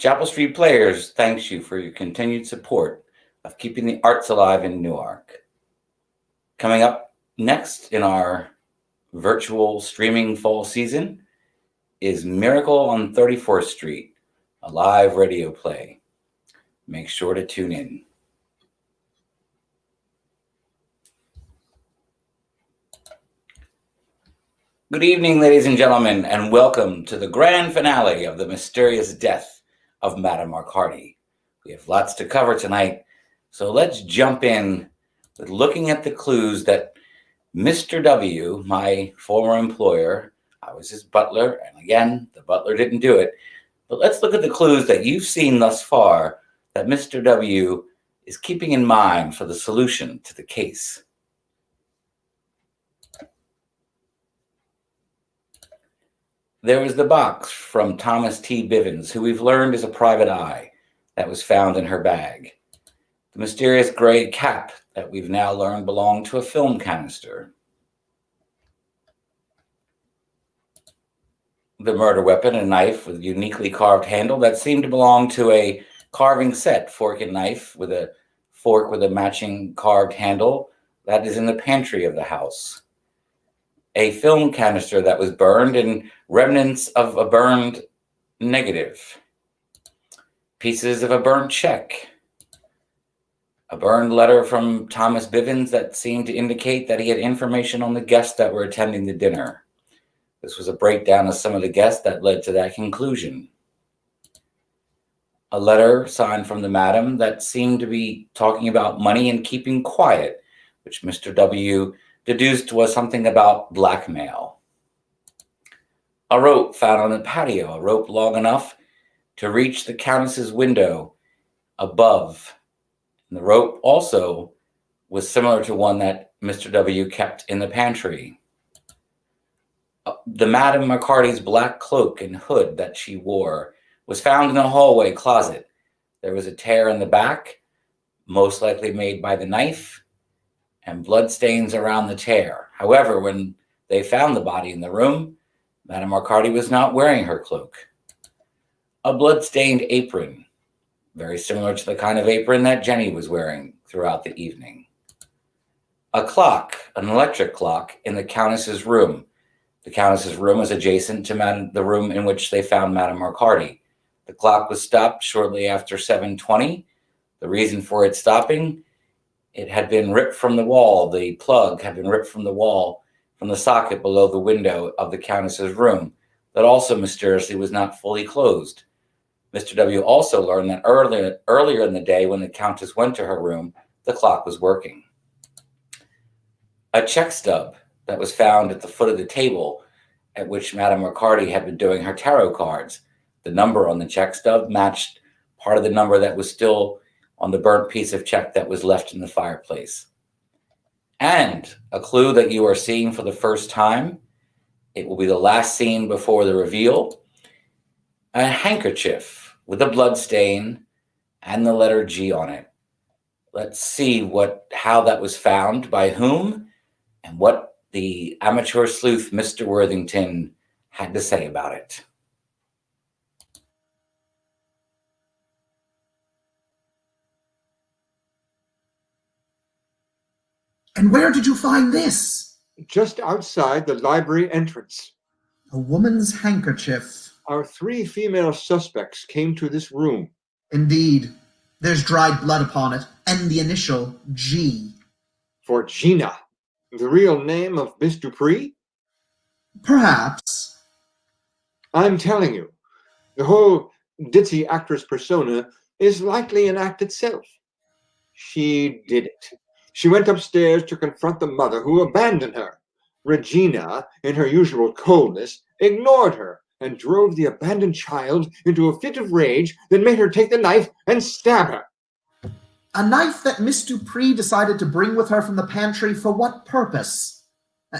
Chapel Street Players thanks you for your continued support of keeping the arts alive in Newark. Coming up next in our virtual streaming fall season is Miracle on 34th Street, a live radio play. Make sure to tune in. Good evening, ladies and gentlemen, and welcome to the grand finale of the mysterious death of Madame Marcardi. We have lots to cover tonight, so let's jump in with looking at the clues that Mr. W, my former employer, I was his butler, and again, the butler didn't do it, but let's look at the clues that you've seen thus far that Mr. W is keeping in mind for the solution to the case. There was the box from Thomas T. Bivens, who we've learned is a private eye, that was found in her bag. The mysterious gray cap that we've now learned belonged to a film canister. The murder weapon, a knife with a uniquely carved handle that seemed to belong to a carving set, fork and knife with a fork with a matching carved handle that is in the pantry of the house. A film canister that was burned and remnants of a burned negative. Pieces of a burned check. A burned letter from Thomas Bivens that seemed to indicate that he had information on the guests that were attending the dinner. This was a breakdown of some of the guests that led to that conclusion. A letter signed from the madam that seemed to be talking about money and keeping quiet, which Mr. W deduced was something about blackmail. A rope found on the patio, a rope long enough to reach the Countess's window above. And the rope also was similar to one that Mr. W kept in the pantry. The Madame Marcardi's black cloak and hood that she wore was found in the hallway closet. There was a tear in the back, most likely made by the knife, and bloodstains around the tear. However, when they found the body in the room, Madame Marcardi was not wearing her cloak. A blood-stained apron, very similar to the kind of apron that Jenny was wearing throughout the evening. A clock, an electric clock, in the Countess's room. The Countess's room was adjacent to the room in which they found Madame Marcardi. The clock was stopped shortly after 7:20. The reason for its stopping, it had been ripped from the wall. The plug had been ripped from the wall, from the socket below the window of the Countess's room, that also mysteriously was not fully closed. Mr. W also learned that earlier in the day, when the Countess went to her room, the clock was working. A check stub that was found at the foot of the table at which Madame Marcardi had been doing her tarot cards. The number on the check stub matched part of the number that was still on the burnt piece of check that was left in the fireplace. And a clue that you are seeing for the first time, it will be the last scene before the reveal, a handkerchief with a blood stain and the letter G on it. Let's see how that was found, by whom, and what the amateur sleuth Mr. Worthington had to say about it. And where did you find this? Just outside the library entrance. A woman's handkerchief. Our 3 female suspects came to this room. Indeed. There's dried blood upon it, and the initial G. For Gina, the real name of Miss Dupree? Perhaps. I'm telling you, the whole ditzy actress persona is likely an act itself. She did it. She went upstairs to confront the mother, who abandoned her. Regina, in her usual coldness, ignored her and drove the abandoned child into a fit of rage that made her take the knife and stab her. A knife that Miss Dupree decided to bring with her from the pantry for what purpose?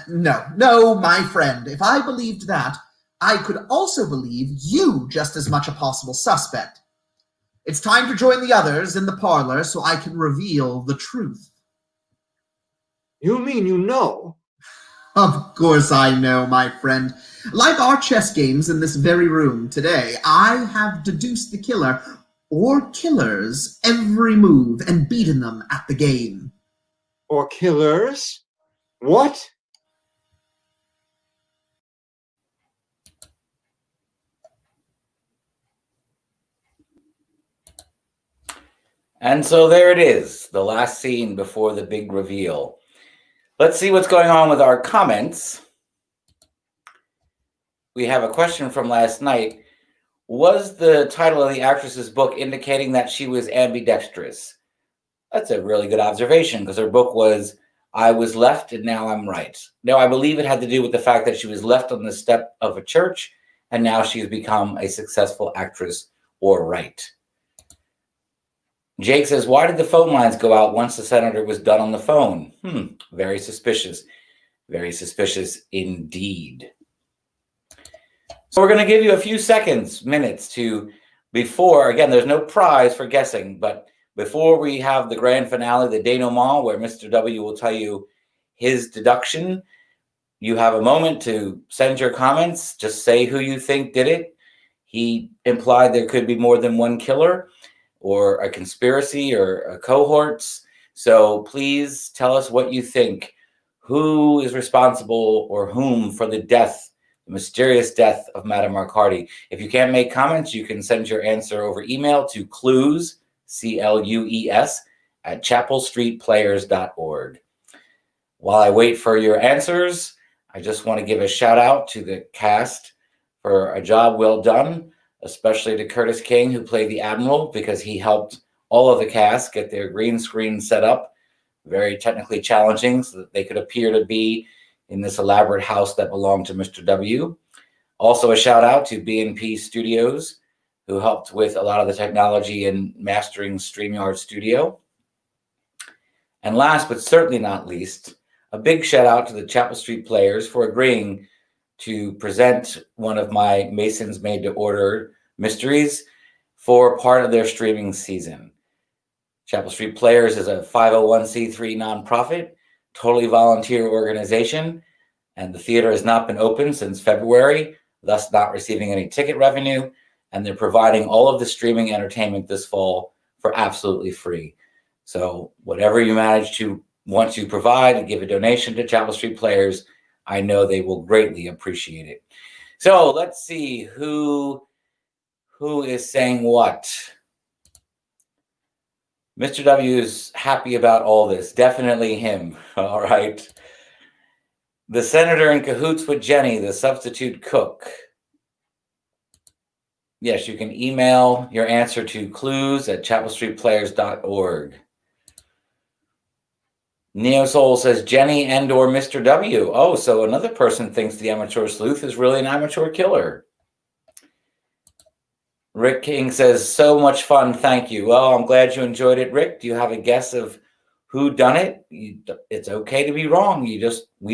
No, my friend. If I believed that, I could also believe you just as much a possible suspect. It's time to join the others in the parlor so I can reveal the truth. You mean you know? Of course I know, my friend. Like our chess games in this very room today, I have deduced the killer or killers every move and beaten them at the game. Or killers? What? And so there it is, the last scene before the big reveal. Let's see what's going on with our comments. We have a question from last night. Was the title of the actress's book indicating that she was ambidextrous? That's a really good observation, because her book was I Was Left and Now I'm Right. No, I believe it had to do with the fact that she was left on the step of a church and now she's become a successful actress or right. Jake says, why did the phone lines go out once the senator was done on the phone? Very suspicious. Very suspicious indeed. So we're going to give you a few minutes to, before, again, there's no prize for guessing, but before we have the grand finale, the denouement, where Mr. W will tell you his deduction, you have a moment to send your comments. Just say who you think did it. He implied there could be more than one killer, or a conspiracy, or a cohorts. So please tell us what you think. Who is responsible, or whom, for the death, the mysterious death of Madame Marcardi? If you can't make comments, you can send your answer over email to clues, CLUES, at chapelstreetplayers.org. While I wait for your answers, I just want to give a shout out to the cast for a job well done, especially to Curtis King, who played the Admiral, because he helped all of the cast get their green screen set up, very technically challenging, so that they could appear to be in this elaborate house that belonged to Mr. W. Also a shout out to B&P Studios, who helped with a lot of the technology and mastering StreamYard Studio. And last but certainly not least, a big shout out to the Chapel Street Players for agreeing to present one of my Masons Made to Order mysteries for part of their streaming season. Chapel Street Players is a 501c3 nonprofit, totally volunteer organization, and the theater has not been open since February, thus not receiving any ticket revenue, and they're providing all of the streaming entertainment this fall for absolutely free. So whatever you manage to want to provide and give a donation to Chapel Street Players, I know they will greatly appreciate it. So let's see who is saying what. Mr. W is happy about all this. Definitely him. All right. The senator in cahoots with Jenny, the substitute cook. Yes, you can email your answer to clues@chapelstreetplayers.org. Neo Soul says Jenny and or Mr. W. Oh, so another person thinks the amateur sleuth is really an amateur killer. Rick King says, so much fun, thank you. Well, I'm glad you enjoyed it, Rick. Do you have a guess of who done it? It's okay to be wrong. We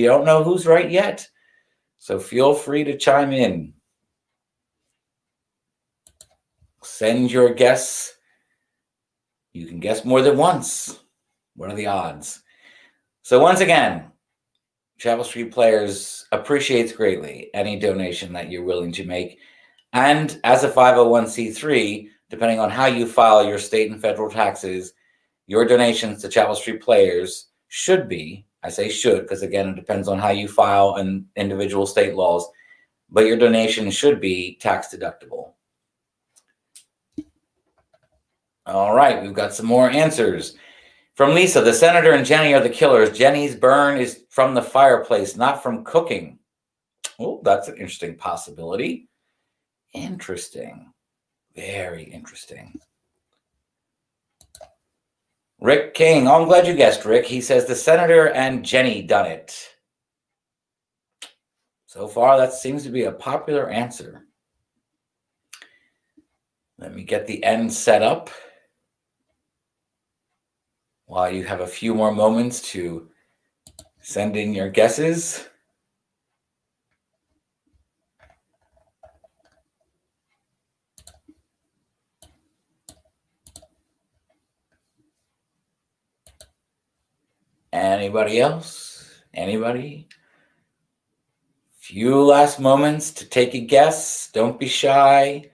don't know who's right yet. So feel free to chime in. Send your guess. You can guess more than once. What are the odds? So once again, Chapel Street Players appreciates greatly any donation that you're willing to make. And as a 501c3, depending on how you file your state and federal taxes, your donations to Chapel Street Players should be, I say should, because again, it depends on how you file and individual state laws, but your donation should be tax deductible. All right, we've got some more answers. From Lisa, the senator and Jenny are the killers. Jenny's burn is from the fireplace, not from cooking. Oh, that's an interesting possibility. Interesting. Very interesting. Rick King. Oh, I'm glad you guessed, Rick. He says the senator and Jenny done it. So far, that seems to be a popular answer. Let me get the end set up while you have a few more moments to send in your guesses. Anybody else? Anybody? Few last moments to take a guess. Don't be shy.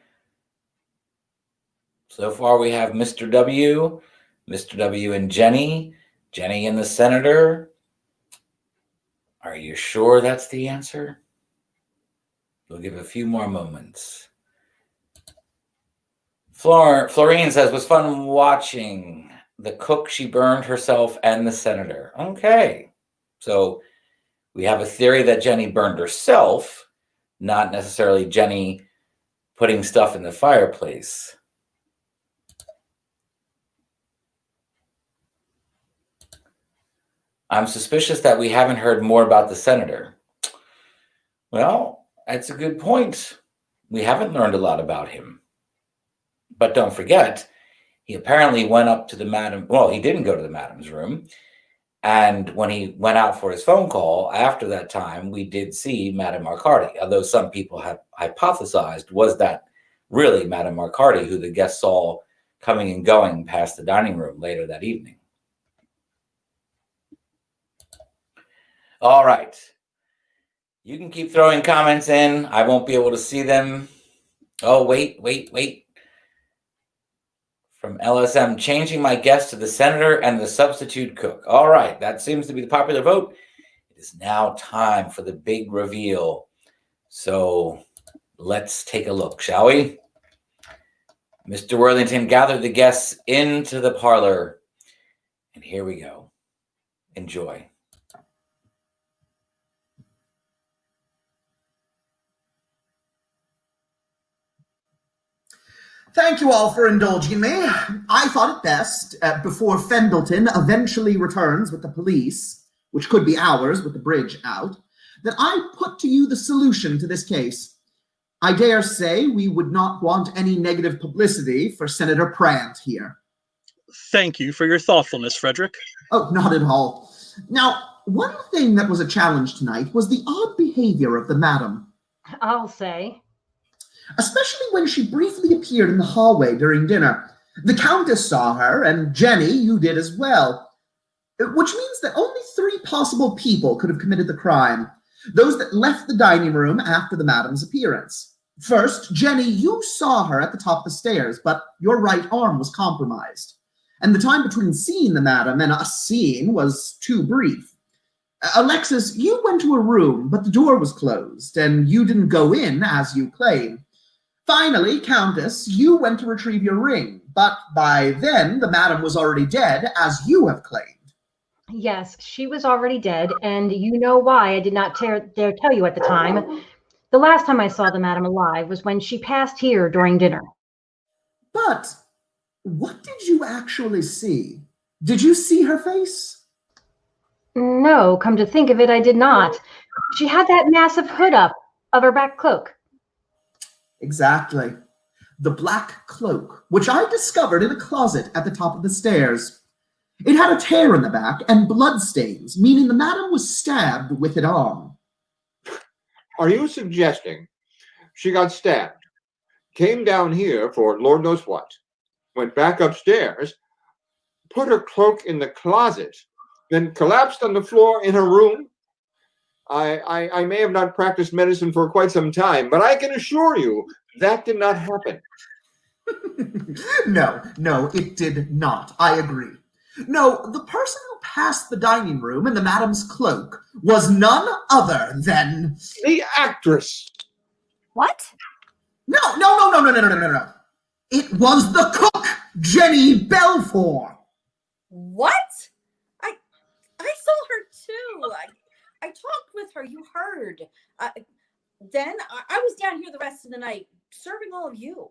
So far, we have Mr. W, and Jenny. Jenny and the senator. Are you sure that's the answer? We'll give a few more moments. Florine says, was fun watching the cook. She burned herself and the senator. Okay. So we have a theory that Jenny burned herself, not necessarily Jenny putting stuff in the fireplace. I'm suspicious that we haven't heard more about the senator. Well, that's a good point. We haven't learned a lot about him. But don't forget, he apparently went up to the madam. Well, he didn't go to the madam's room. And when he went out for his phone call, after that time, we did see Madame Marcardi. Although some people have hypothesized, was that really Madame Marcardi who the guests saw coming and going past the dining room later that evening? All right. You can keep throwing comments in. I won't be able to see them. Oh, wait. From LSM, changing my guess to the senator and the substitute cook. All right, that seems to be the popular vote. It is now time for the big reveal. So let's take a look, shall we? Mr. Worthington gathered the guests into the parlor. And here we go. Enjoy. Thank you all for indulging me. I thought it best, before Fendleton eventually returns with the police, which could be hours with the bridge out, that I put to you the solution to this case. I dare say we would not want any negative publicity for Senator Prant here. Thank you for your thoughtfulness, Frederick. Oh, not at all. Now, one thing that was a challenge tonight was the odd behavior of the madam. I'll say. Especially when she briefly appeared in the hallway during dinner. The Countess saw her, and Jenny, you did as well. Which means that only 3 possible people could have committed the crime. Those that left the dining room after the madam's appearance. First, Jenny, you saw her at the top of the stairs, but your right arm was compromised. And the time between seeing the madam and us seeing was too brief. Alexis, you went to a room, but the door was closed, and you didn't go in as you claim. Finally, Countess, you went to retrieve your ring, but by then the madam was already dead, as you have claimed. Yes, she was already dead, and you know why I did not dare tell you at the time. The last time I saw the madam alive was when she passed here during dinner. But what did you actually see? Did you see her face? No, come to think of it, I did not. She had that massive hood up of her back cloak. Exactly. The black cloak, which I discovered in a closet at the top of the stairs. It had a tear in the back and bloodstains, meaning the madam was stabbed with it on. Are you suggesting she got stabbed, came down here for Lord knows what, went back upstairs, put her cloak in the closet, then collapsed on the floor in her room? I may have not practiced medicine for quite some time, but I can assure you that did not happen. No, it did not. I agree. No, the person who passed the dining room in the madam's cloak was none other than... The actress. What? No. It was the cook, Jenny Belfour. What? I saw her too. I talked with her. You heard. Then I was down here the rest of the night serving all of you.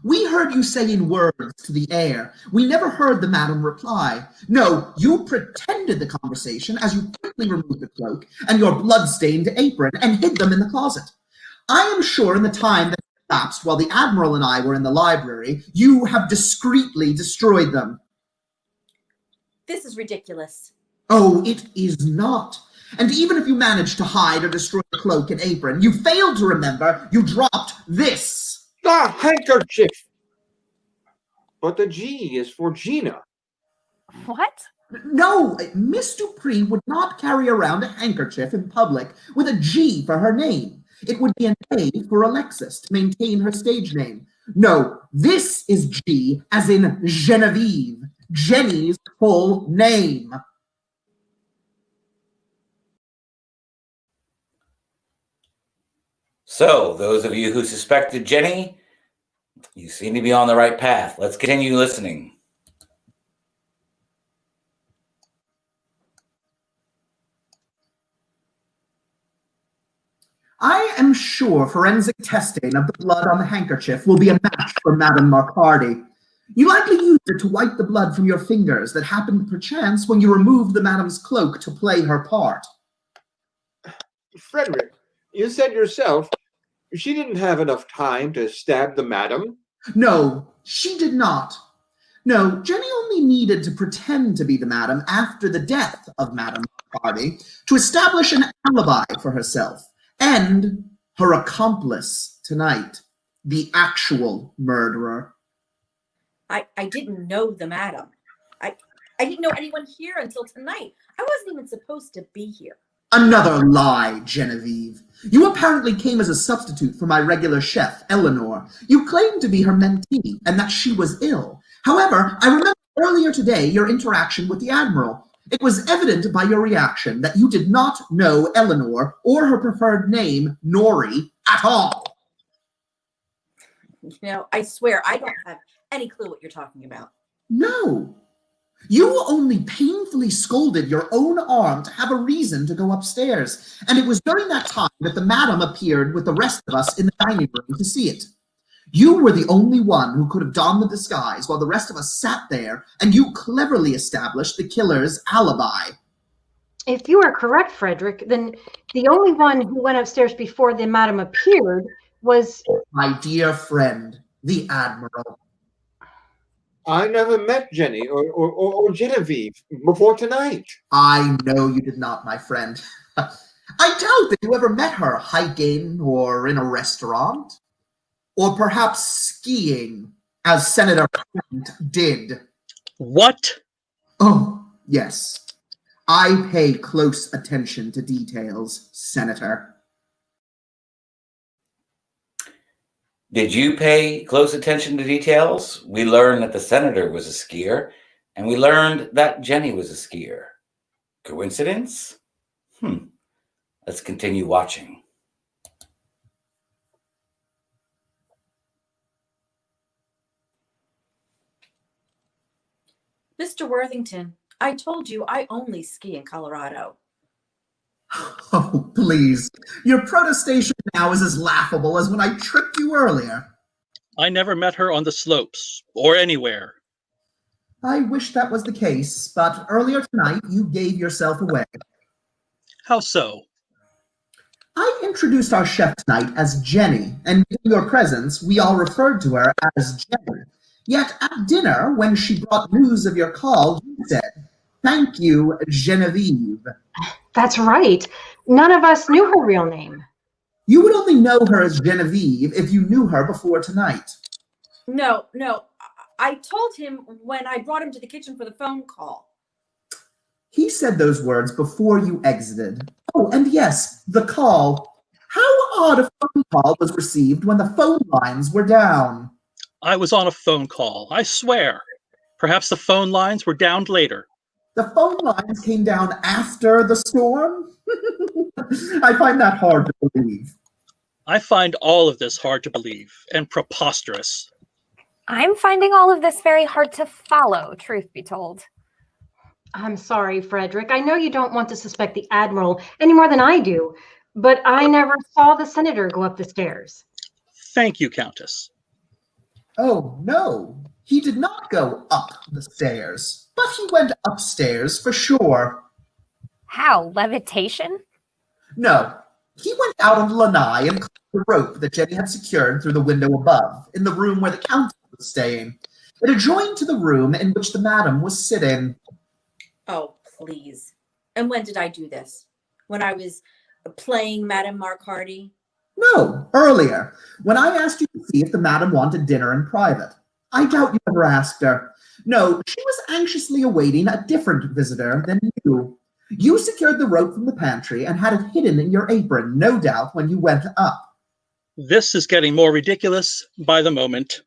We heard you saying words to the air. We never heard the madam reply. No, you pretended the conversation as you quickly removed the cloak and your blood-stained apron and hid them in the closet. I am sure in the time that elapsed while the Admiral and I were in the library, you have discreetly destroyed them. This is ridiculous. Oh, it is not. And even if you managed to hide or destroy the cloak and apron, you failed to remember you dropped this. The handkerchief. But the G is for Gina. What? No, Miss Dupree would not carry around a handkerchief in public with a G for her name. It would be an A for Alexis to maintain her stage name. No, this is G as in Genevieve, Jenny's full name. So, those of you who suspected Jenny, you seem to be on the right path. Let's continue listening. I am sure forensic testing of the blood on the handkerchief will be a match for Madame Marcardi. You likely used it to wipe the blood from your fingers that happened perchance when you removed the Madame's cloak to play her part. Frederick, you said yourself she didn't have enough time to stab the madam. No, she did not. No, Jenny only needed to pretend to be the Madame after the death of Madame Marcardi to establish an alibi for herself and her accomplice tonight, the actual murderer. I didn't know the madam. I didn't know anyone here until tonight. I wasn't even supposed to be here. Another lie, Genevieve. You apparently came as a substitute for my regular chef, Eleanor. You claimed to be her mentee and that she was ill. However, I remember earlier today your interaction with the Admiral. It was evident by your reaction that you did not know Eleanor or her preferred name, Nori, at all. You know, I swear I don't have any clue what you're talking about. No. You only painfully scolded your own arm to have a reason to go upstairs, and it was during that time that the Madam appeared with the rest of us in the dining room to see it. You were the only one who could have donned the disguise while the rest of us sat there, and you cleverly established the killer's alibi. If you are correct, Frederick, then the only one who went upstairs before the Madam appeared was... My dear friend, the Admiral. I never met Jenny or Genevieve before tonight. I know you did not, my friend. I doubt that you ever met her hiking or in a restaurant. Or perhaps skiing, as Senator Plant did. What? Oh, yes. I pay close attention to details, Senator. Did you pay close attention to details? We learned that the senator was a skier, and we learned that Jenny was a skier. Coincidence? Let's continue watching. Mr. Worthington, I told you I only ski in Colorado. Oh, please. Your protestation now is as laughable as when I tricked you earlier. I never met her on the slopes or anywhere. I wish that was the case, but earlier tonight you gave yourself away. How so? I introduced our chef tonight as Jenny, and in your presence we all referred to her as Jenny. Yet at dinner, when she brought news of your call, you said, "Thank you, Genevieve." That's right. None of us knew her real name. You would only know her as Genevieve if you knew her before tonight. No. I told him when I brought him to the kitchen for the phone call. He said those words before you exited. Oh, and yes, the call. How odd a phone call was received when the phone lines were down. I was on a phone call, I swear. Perhaps the phone lines were down later. The phone lines came down after the storm? I find that hard to believe. I find all of this hard to believe and preposterous. I'm finding all of this very hard to follow, truth be told. I'm sorry, Frederick. I know you don't want to suspect the Admiral any more than I do, but I never saw the senator go up the stairs. Thank you, Countess. Oh, no. He did not go up the stairs, but he went upstairs for sure. How? Levitation? No. He went out on the lanai and climbed the rope that Jenny had secured through the window above, in the room where the Countess was staying. It adjoined to the room in which the Madam was sitting. Oh, please. And when did I do this? When I was playing Madame Marcardi? No, earlier, when I asked you to see if the Madam wanted dinner in private. I doubt you ever asked her. No, she was anxiously awaiting a different visitor than you. You secured the rope from the pantry and had it hidden in your apron, no doubt, when you went up. This is getting more ridiculous by the moment.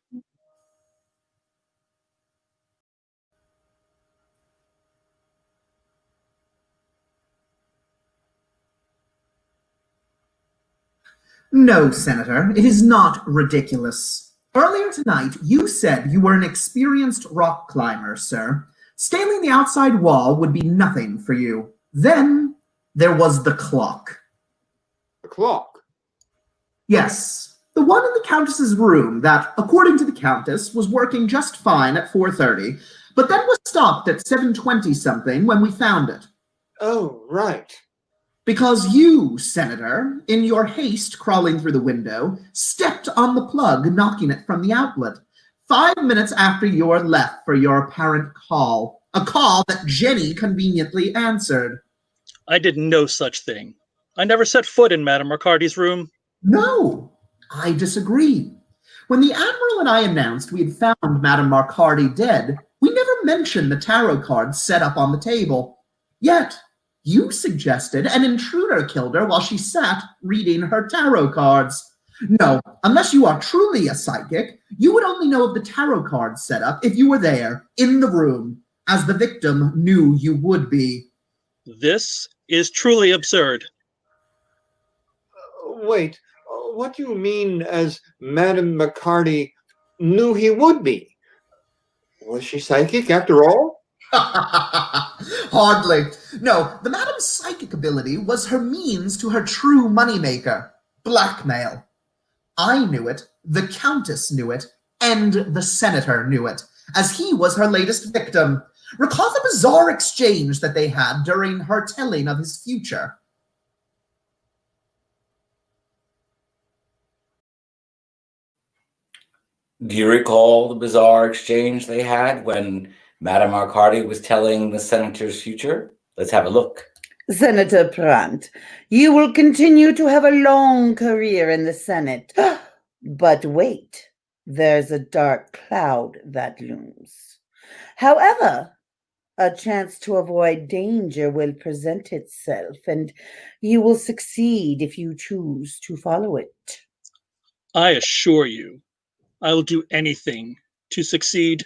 No, Senator, it is not ridiculous. Earlier tonight, you said you were an experienced rock climber, sir. Scaling the outside wall would be nothing for you. Then there was the clock. The clock. Yes, the one in the Countess's room that, according to the Countess, was working just fine at 4:30, but then was stopped at 7:20 something when we found it. Oh, right. Because you, Senator, in your haste crawling through the window, stepped on the plug, knocking it from the outlet, 5 minutes after you were left for your apparent call, a call that Jenny conveniently answered. I did no such thing. I never set foot in Madame Marcardi's room. No, I disagree. When the Admiral and I announced we had found Madame Marcardi dead, we never mentioned the tarot cards set up on the table. Yet, you suggested an intruder killed her while she sat reading her tarot cards. No, unless you are truly a psychic, you would only know of the tarot cards set up if you were there, in the room, as the victim knew you would be. This is truly absurd. Wait, what do you mean as Madame Marcardi knew he would be? Was she psychic after all? Hardly. No, the madam's psychic ability was her means to her true moneymaker, blackmail. I knew it, the Countess knew it, and the Senator knew it, as he was her latest victim. Recall the bizarre exchange that they had during her telling of his future. Do you recall the bizarre exchange they had when Madame Marcardi was telling the senator's future? Let's have a look. Senator Brandt, you will continue to have a long career in the Senate. But wait, there's a dark cloud that looms. However, a chance to avoid danger will present itself, and you will succeed if you choose to follow it. I assure you, I will do anything to succeed.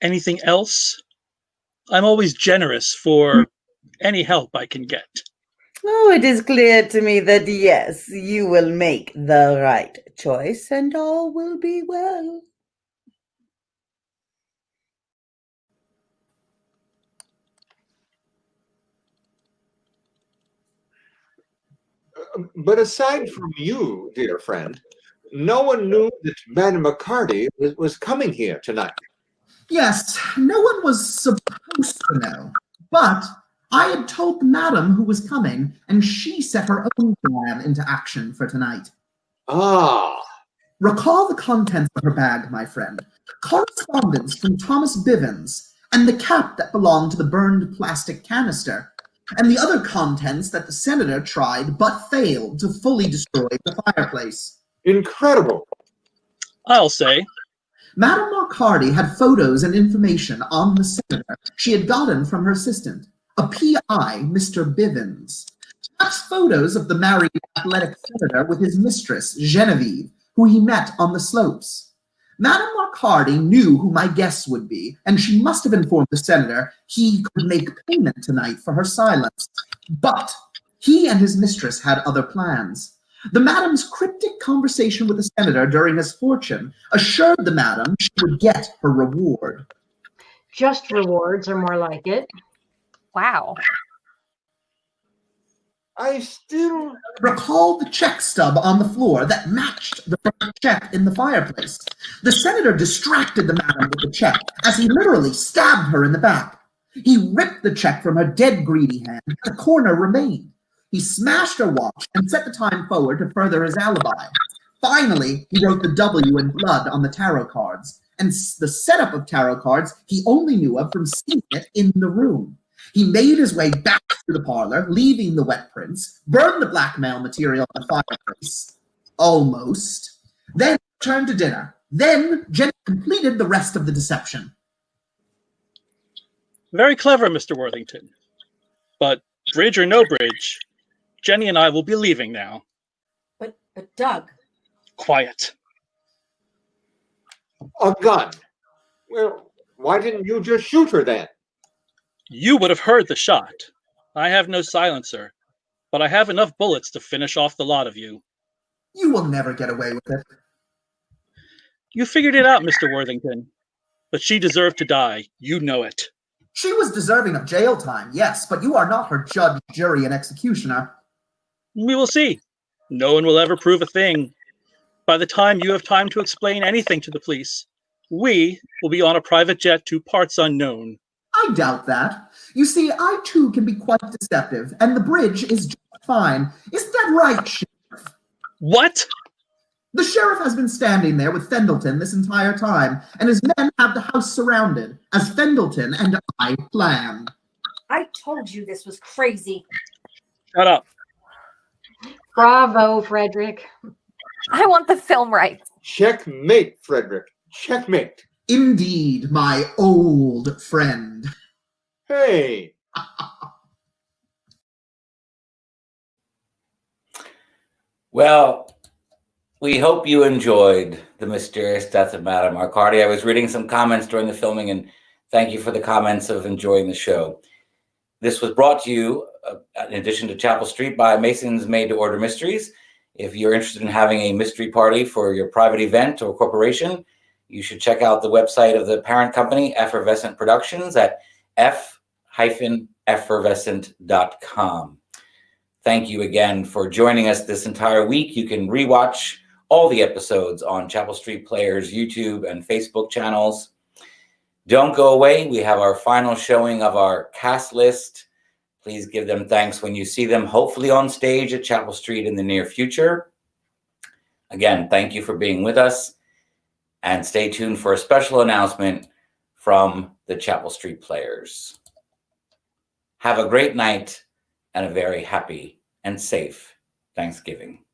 Anything else? I'm always generous for any help I can get. Oh, it is clear to me that yes, you will make the right choice and all will be well. But aside from you, dear friend, no one knew that Madame Marcardi was coming here tonight. Yes, no one was supposed to know, but I had told the madam who was coming, and she set her own plan into action for tonight. Ah. Recall the contents of her bag, my friend. Correspondence from Thomas Bivens, and the cap that belonged to the burned plastic canister, and the other contents that the senator tried but failed to fully destroy the fireplace. Incredible. I'll say. Madame Marcardi had photos and information on the senator she had gotten from her assistant, a PI, Mr. Bivens. That's photos of the married athletic senator with his mistress, Genevieve, who he met on the slopes. Madame Marcardi knew who my guess would be, and she must have informed the senator he could make payment tonight for her silence. But he and his mistress had other plans. The madam's cryptic conversation with the senator during his fortune assured the madam she would get her reward. Just rewards are more like it. Wow. I still Recall the check stub on the floor that matched the first check in the fireplace. The senator distracted the madam with the check as he literally stabbed her in the back. He ripped the check from her dead greedy hand, but the corner remained. He smashed her watch and set the time forward to further his alibi. Finally, he wrote the W in blood on the tarot cards, and the setup of tarot cards he only knew of from seeing it in the room. He made his way back to the parlor, leaving the wet prints, burned the blackmail material on the fireplace. Almost. Then returned to dinner. Then Jenny completed the rest of the deception. Very clever, Mr. Worthington. But bridge or no bridge, Jenny and I will be leaving now. But Doug. Quiet. A gun. Well, why didn't you just shoot her then? You would have heard the shot. I have no silencer, but I have enough bullets to finish off the lot of you. You will never get away with it. You figured it out, Mr. Worthington. But she deserved to die. You know it. She was deserving of jail time, yes, but you are not her judge, jury, and executioner. We will see. No one will ever prove a thing. By the time you have time to explain anything to the police, we will be on a private jet to parts unknown. I doubt that. You see, I too can be quite deceptive, and the bridge is just fine. Isn't that right, Sheriff? What? The sheriff has been standing there with Fendleton this entire time, and his men have the house surrounded, as Fendleton and I planned. I told you this was crazy. Shut up. Bravo, Frederick. I want the film rights. Checkmate, Frederick. Checkmate. Indeed, my old friend. Hey. Well, we hope you enjoyed The Mysterious Death of Madame Marcardi. I was reading some comments during the filming, and thank you for the comments of enjoying the show. This was brought to you, in addition to Chapel Street, by Mason's Made-to-Order Mysteries. If you're interested in having a mystery party for your private event or corporation, you should check out the website of the parent company, Effervescent Productions, at f-effervescent.com. Thank you again for joining us this entire week. You can rewatch all the episodes on Chapel Street Players' YouTube and Facebook channels. Don't go away. We have our final showing of our cast list. Please give them thanks when you see them, hopefully on stage at Chapel Street in the near future. Again, thank you for being with us, and stay tuned for a special announcement from the Chapel Street Players. Have a great night and a very happy and safe Thanksgiving.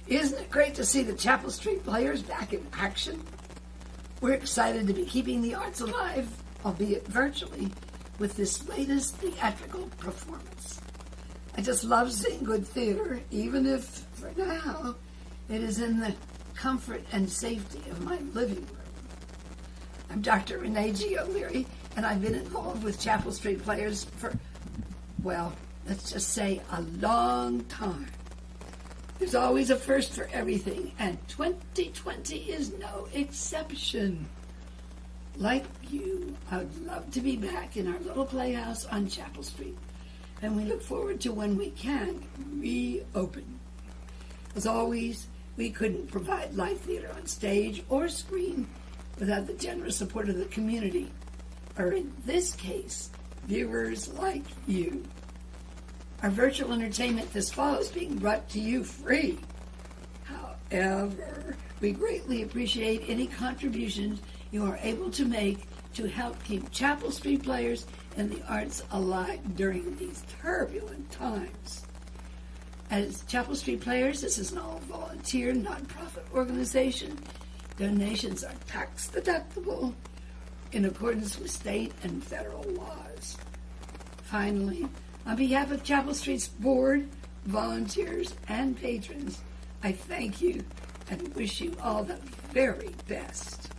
Isn't it great to see the Chapel Street Players back in action? We're excited to be keeping the arts alive, albeit virtually, with this latest theatrical performance. I just love seeing good theater, even if, for now, it is in the comfort and safety of my living room. I'm Dr. Renee G. O'Leary, and I've been involved with Chapel Street Players for, well, let's just say a long time. There's always a first for everything, and 2020 is no exception. Like you, I would love to be back in our little playhouse on Chapel Street, and we look forward to when we can reopen. As always, we couldn't provide live theater on stage or screen without the generous support of the community, or in this case, viewers like you. Our virtual entertainment this fall is being brought to you free. However, we greatly appreciate any contributions you are able to make to help keep Chapel Street Players and the arts alive during these turbulent times. As Chapel Street Players, this is an all-volunteer, nonprofit organization. Donations are tax-deductible in accordance with state and federal laws. Finally, on behalf of Chapel Street's board, volunteers, and patrons, I thank you and wish you all the very best.